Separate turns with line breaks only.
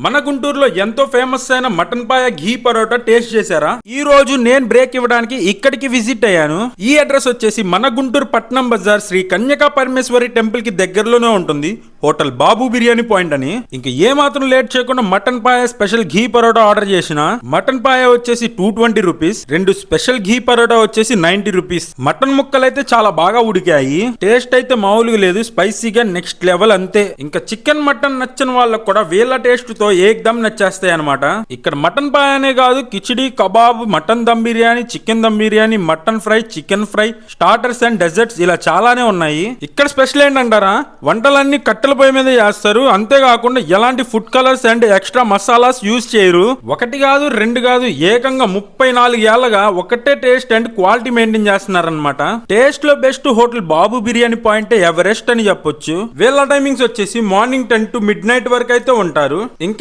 మన గుంటూరులో ఎంతో ఫేమస్ అయిన మటన్ పాయ ఘీ పరోటా టేస్ట్ చేశారా? ఈ రోజు నేను బ్రేక్ ఇవ్వడానికి ఇక్కడికి విజిట్ అయ్యాను. ఈ అడ్రస్ వచ్చేసి మన గుంటూరు పట్నం బజార్ శ్రీ కన్యకా పరమేశ్వరి టెంపుల్ కి దగ్గరలోనే ఉంటుంది. హోటల్ బాబు బిర్యానీ పాయింట్ అని. ఇంకా ఏ మాత్రం లేట్ చేయకుండా మటన్ పాయ స్పెషల్ ఘీ పరోటా ఆర్డర్ చేసిన. మటన్ పాయ వచ్చేసి 220 రూపీస్, 2 స్పెషల్ ఘీ పరోటా వచ్చేసి 90 రూపీస్. మటన్ ముక్కలు అయితే చాలా బాగా ఉడికాయి. టేస్ట్ అయితే మామూలుగా లేదు, స్పైసీగా నెక్స్ట్ లెవెల్ అంతే. ఇంకా చికెన్ మటన్ నచ్చని వాళ్ళకు కూడా వీళ్ళ టేస్ట్ తో ఏకదమ్ నచ్చేస్తాయి అనమాట. ఇక్కడ మటన్ పాయనే కాదు, khichdi, kebab, mutton dum biryani, chicken dum biryani, mutton fry, chicken fry, starters and desserts ఇలా చాలానే ఉన్నాయి. ఇక్కడ స్పెషల్ ఏంటంటారా, వంటలన్నీ కట్టెల పొయ్యి మీద చేస్తారు. అంతేకాకుండా ఎలాంటి food colours and extra masalas use చేయరు. ఒకటి కాదు, రెండు కాదు, ఏకంగా 34 ఏళ్లగా ఒకటే టేస్ట్ అండ్ క్వాలిటీ మెయింటైన్ చేస్తున్నారనమాట. టేస్ట్ లో బెస్ట్ హోటల్ బాబు బిర్యానీ పాయింట్ ఎవరెస్ట్ అని చెప్పొచ్చు. వీళ్ళ టైమింగ్స్ వచ్చేసి మార్నింగ్ 10 to midnight వరకు అయితే ఉంటారు. ఇంకా